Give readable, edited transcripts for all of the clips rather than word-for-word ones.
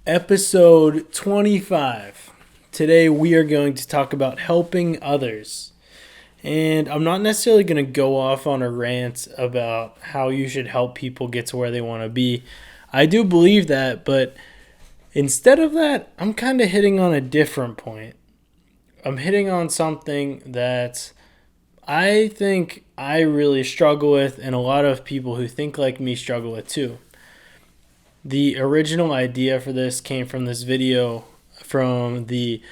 Episode 25. Today we are going to talk about helping others. And I'm not necessarily going to go off on a rant about how you should help people get to where they want to be. I do believe that, but instead of that, I'm kind of hitting on a different point. I'm hitting on something that I think I really struggle with, and a lot of people who think like me struggle with too. The original idea for this came from this video from the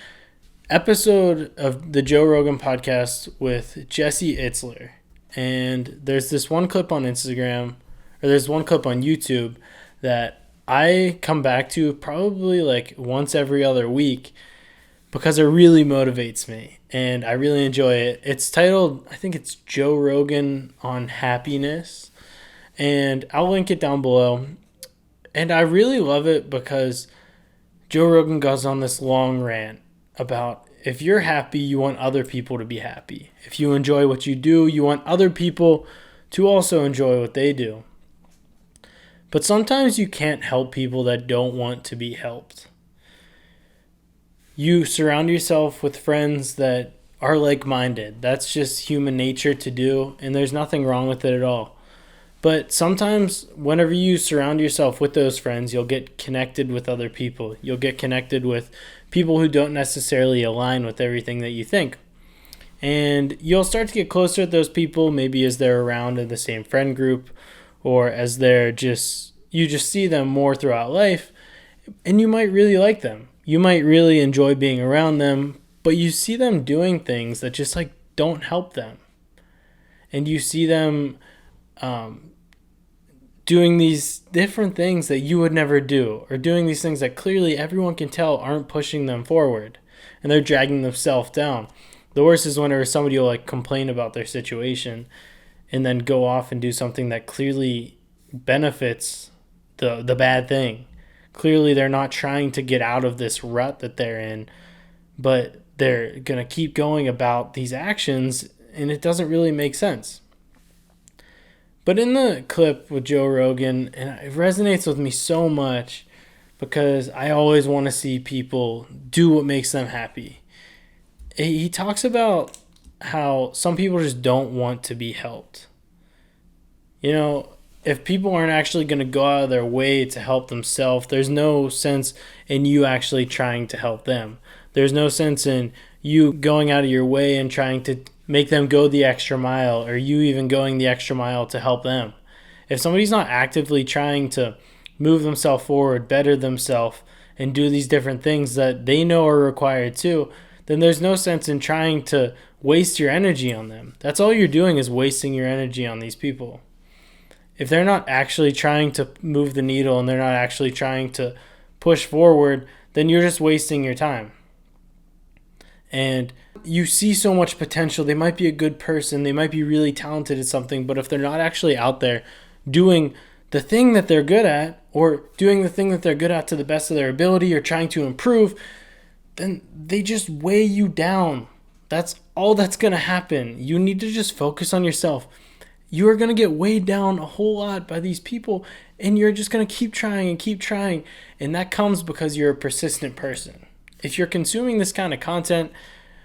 episode of the Joe Rogan podcast with Jesse Itzler. And there's this one clip on Instagram, or there's one clip on YouTube that I come back to probably like once every other week because it really motivates me and I really enjoy it. It's titled, I think it's Joe Rogan on Happiness, and I'll link it down below. And I really love it because Joe Rogan goes on this long rant about if you're happy, you want other people to be happy. If you enjoy what you do, you want other people to also enjoy what they do. But sometimes you can't help people that don't want to be helped. You surround yourself with friends that are like-minded. That's just human nature to do, and there's nothing wrong with it at all. But sometimes whenever you surround yourself with those friends, you'll get connected with other people. You'll get connected with people who don't necessarily align with everything that you think. And you'll start to get closer to those people, maybe as they're around in the same friend group, or as you just see them more throughout life, and you might really like them. You might really enjoy being around them, but you see them doing things that just like don't help them. And you see them doing these different things that you would never do, or doing these things that clearly everyone can tell aren't pushing them forward, and they're dragging themselves down. The worst is whenever somebody will like complain about their situation and then go off and do something that clearly benefits the bad thing. Clearly they're not trying to get out of this rut that they're in, but they're going to keep going about these actions, and it doesn't really make sense. But in the clip with Joe Rogan, and it resonates with me so much because I always want to see people do what makes them happy. He talks about how some people just don't want to be helped. You know, if people aren't actually going to go out of their way to help themselves, there's no sense in you actually trying to help them. There's no sense in you going out of your way and trying to make them go the extra mile, or you even going the extra mile to help them. If somebody's not actively trying to move themselves forward, better themselves, and do these different things that they know are required too, then there's no sense in trying to waste your energy on them. That's all you're doing, is wasting your energy on these people. If they're not actually trying to move the needle and they're not actually trying to push forward, then you're just wasting your time. And you see so much potential. They might be a good person. They might be really talented at something. But if they're not actually out there doing the thing that they're good at, or doing the thing that they're good at to the best of their ability, or trying to improve, then they just weigh you down. That's all that's going to happen. You need to just focus on yourself. You are going to get weighed down a whole lot by these people, and you're just going to keep trying and keep trying. And that comes because you're a persistent person. If you're consuming this kind of content,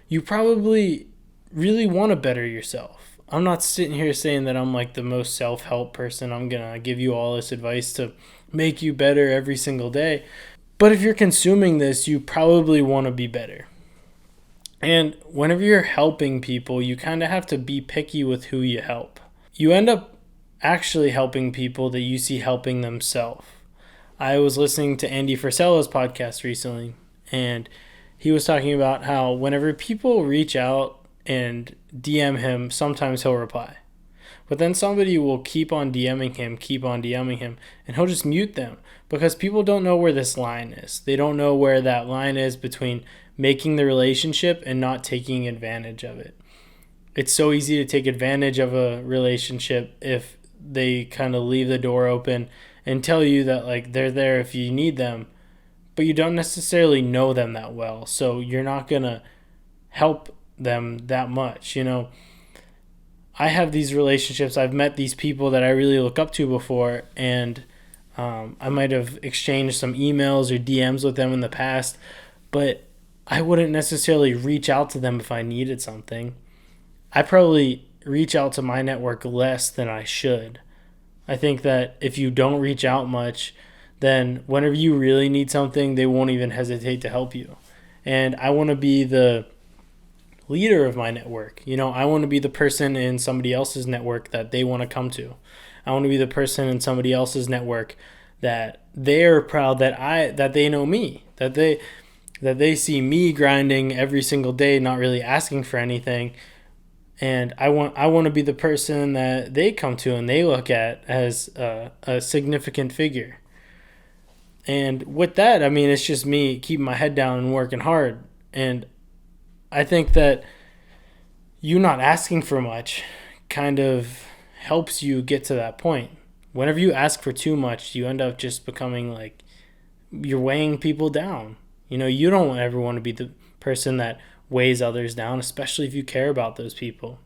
you probably really want to better yourself. I'm not sitting here saying that I'm like the most self-help person. I'm going to give you all this advice to make you better every single day. But if you're consuming this, you probably want to be better. And whenever you're helping people, you kind of have to be picky with who you help. You end up actually helping people that you see helping themselves. I was listening to Andy Frisella's podcast recently, and he was talking about how whenever people reach out and DM him, sometimes he'll reply. But then somebody will keep on DMing him, and he'll just mute them because people don't know where this line is. They don't know where that line is between making the relationship and not taking advantage of it. It's so easy to take advantage of a relationship if they kind of leave the door open and tell you that like they're there if you need them, but you don't necessarily know them that well, so you're not going to help them that much. You know, I have these relationships. I've met these people that I really look up to before, and I might have exchanged some emails or DMs with them in the past, but I wouldn't necessarily reach out to them if I needed something. I probably reach out to my network less than I should. I think that if you don't reach out much, then whenever you really need something, they won't even hesitate to help you. And I want to be the leader of my network. I want to be the person in somebody else's network that they want to come to. I want to be the person in somebody else's network that they're proud that they know me, that they see me grinding every single day, not really asking for anything. And I want to be the person that they come to and they look at as a significant figure. And with that, I mean, it's just me keeping my head down and working hard. And I think that you not asking for much kind of helps you get to that point. Whenever you ask for too much, you end up just becoming like you're weighing people down. You don't ever want to be the person that weighs others down, especially if you care about those people.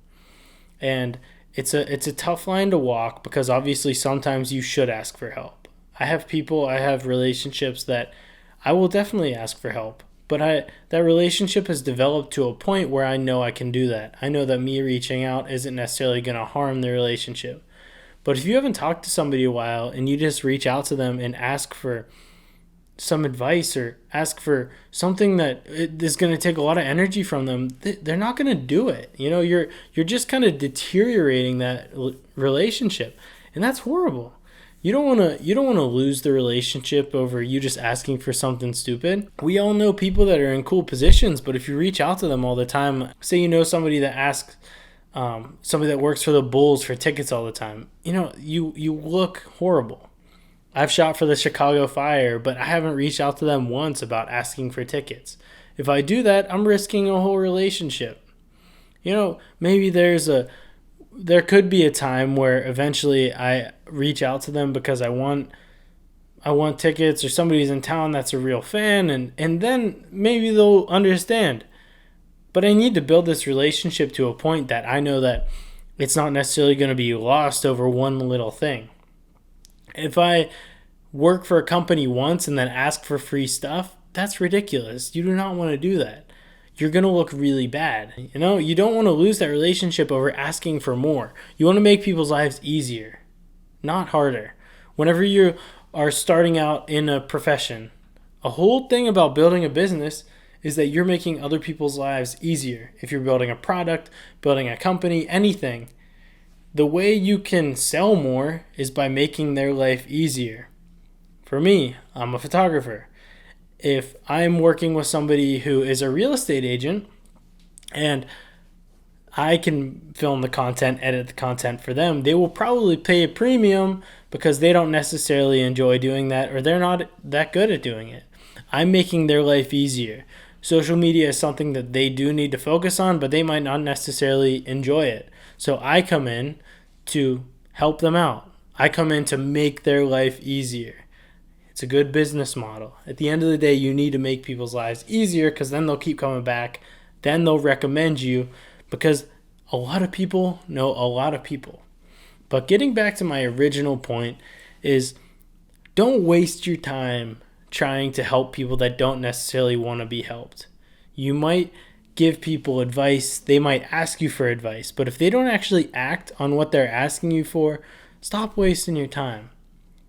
And it's a tough line to walk because obviously sometimes you should ask for help. I have relationships that I will definitely ask for help, but that relationship has developed to a point where I know I can do that. I know that me reaching out isn't necessarily going to harm the relationship. But if you haven't talked to somebody a while and you just reach out to them and ask for some advice or ask for something that is going to take a lot of energy from them, they're not going to do it. You're just kind of deteriorating that relationship, and that's horrible. You don't want to lose the relationship over you just asking for something stupid. We all know people that are in cool positions, but if you reach out to them all the time, say somebody that asks somebody that works for the Bulls for tickets all the time, you look horrible. I've shot for the Chicago Fire, but I haven't reached out to them once about asking for tickets. If I do that, I'm risking a whole relationship. Maybe there could be a time where eventually I reach out to them because I want tickets, or somebody's in town that's a real fan, and then maybe they'll understand. But I need to build this relationship to a point that I know that it's not necessarily going to be lost over one little thing. If I work for a company once and then ask for free stuff, that's ridiculous. You do not want to do that. You're going to look really bad. You don't want to lose that relationship over asking for more. You want to make people's lives easier, not harder. Whenever you are starting out in a profession, a whole thing about building a business is that you're making other people's lives easier. If you're building a product, building a company, anything, the way you can sell more is by making their life easier. For me, I'm a photographer. If I'm working with somebody who is a real estate agent and I can film the content, edit the content for them, they will probably pay a premium because they don't necessarily enjoy doing that, or they're not that good at doing it. I'm making their life easier. Social media is something that they do need to focus on, but they might not necessarily enjoy it. So I come in to help them out. I come in to make their life easier. It's a good business model. At the end of the day, you need to make people's lives easier because then they'll keep coming back. Then they'll recommend you because a lot of people know a lot of people. But getting back to my original point is don't waste your time trying to help people that don't necessarily want to be helped. You might give people advice, they might ask you for advice, but if they don't actually act on what they're asking you for, stop wasting your time.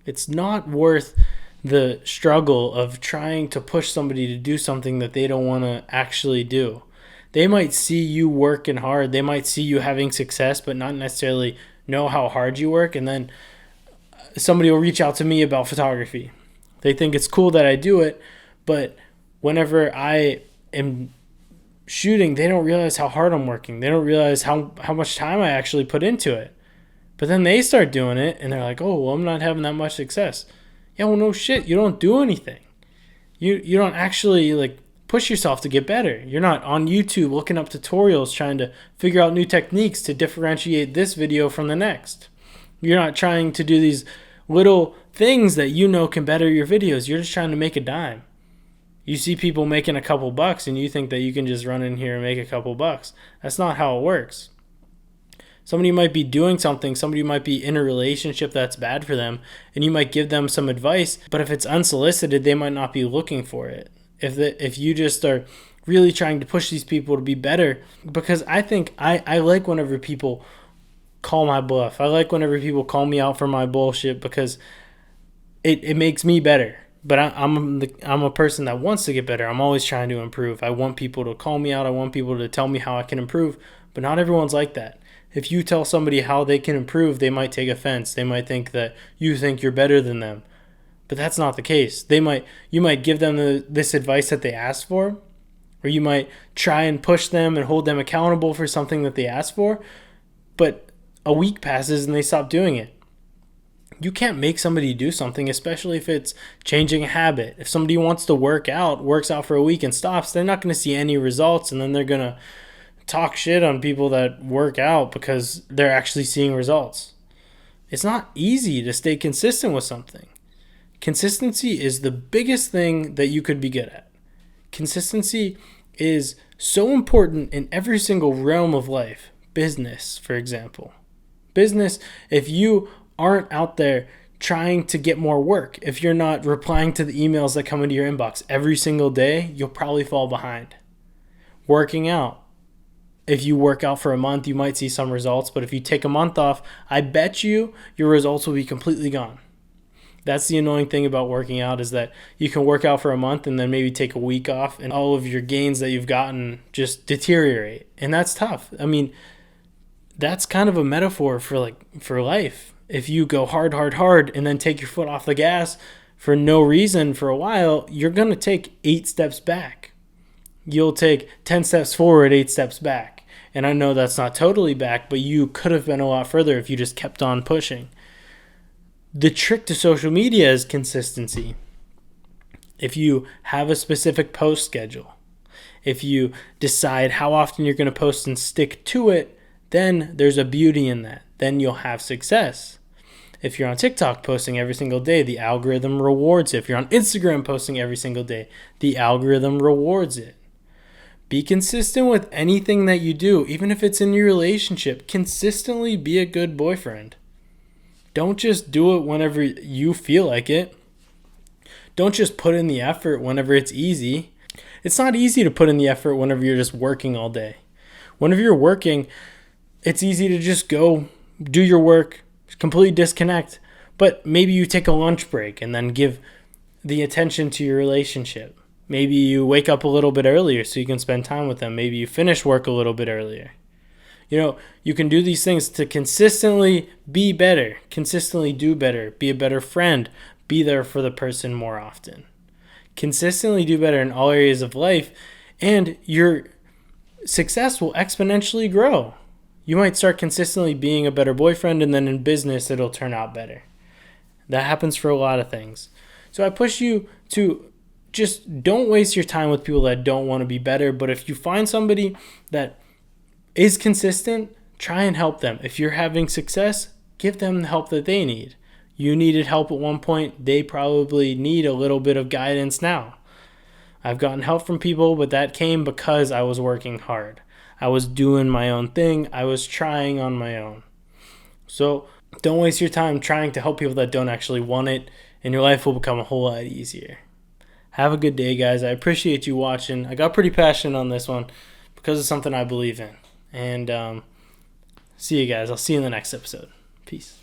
It's not worth the struggle of trying to push somebody to do something that they don't want to actually do. They might see you working hard, they might see you having success, but not necessarily know how hard you work, and then somebody will reach out to me about photography. They think it's cool that I do it, but whenever I am shooting, they don't realize how hard I'm working. They don't realize how much time I actually put into it. But then they start doing it, and they're like, oh, well, I'm not having that much success. Yeah, well, no shit. You don't do anything. You don't actually push yourself to get better. You're not on YouTube looking up tutorials trying to figure out new techniques to differentiate this video from the next. You're not trying to do these little things that can better your videos. You're just trying to make a dime. You see people making a couple bucks and you think that you can just run in here and make a couple bucks. That's not how it works. Somebody might be doing something, somebody might be in a relationship that's bad for them, and you might give them some advice, but if it's unsolicited, they might not be looking for it. If you just are really trying to push these people to be better, because I think I like whenever people call my bluff. I like whenever people call me out for my bullshit because it makes me better. But I'm a person that wants to get better. I'm always trying to improve. I want people to call me out. I want people to tell me how I can improve. But not everyone's like that. If you tell somebody how they can improve, they might take offense. They might think that you think you're better than them. But that's not the case. You might give them this advice that they asked for, or you might try and push them and hold them accountable for something that they asked for, but a week passes and they stop doing it. You can't make somebody do something, especially if it's changing a habit. If somebody wants to works out for a week and stops, they're not going to see any results, and then they're going to talk shit on people that work out because they're actually seeing results. It's not easy to stay consistent with something. Consistency is the biggest thing that you could be good at. Consistency is so important in every single realm of life. Business, for example. Business, if you aren't out there trying to get more work, if you're not replying to the emails that come into your inbox every single day, you'll probably fall behind. Working out. If you work out for a month, you might see some results, but if you take a month off, I bet you your results will be completely gone. That's the annoying thing about working out, is that you can work out for a month and then maybe take a week off and all of your gains that you've gotten just deteriorate. And that's tough. I mean, that's kind of a metaphor for life. If you go hard and then take your foot off the gas for no reason for a while, you're going to take 8 steps back. You'll take 10 steps forward, 8 steps back. And I know that's not totally back, but you could have been a lot further if you just kept on pushing. The trick to social media is consistency. If you have a specific post schedule, if you decide how often you're going to post and stick to it, then there's a beauty in that. Then you'll have success. If you're on TikTok posting every single day, the algorithm rewards it. If you're on Instagram posting every single day, the algorithm rewards it. Be consistent with anything that you do, even if it's in your relationship. Consistently be a good boyfriend. Don't just do it whenever you feel like it. Don't just put in the effort whenever it's easy. It's not easy to put in the effort whenever you're just working all day. Whenever you're working, it's easy to just go do your work, completely disconnect. But maybe you take a lunch break and then give the attention to your relationship. Maybe you wake up a little bit earlier so you can spend time with them. Maybe you finish work a little bit earlier. You can do these things to consistently be better, consistently do better, be a better friend, be there for the person more often. Consistently do better in all areas of life, and your success will exponentially grow. You might start consistently being a better boyfriend, and then in business, it'll turn out better. That happens for a lot of things. So I push you to just don't waste your time with people that don't want to be better, but if you find somebody that is consistent, try and help them. If you're having success, give them the help that they need. You needed help at one point. They probably need a little bit of guidance now. I've gotten help from people, but that came because I was working hard. I was doing my own thing. I was trying on my own. So don't waste your time trying to help people that don't actually want it, and your life will become a whole lot easier. Have a good day, guys. I appreciate you watching. I got pretty passionate on this one because it's something I believe in. And see you guys. I'll see you in the next episode. Peace.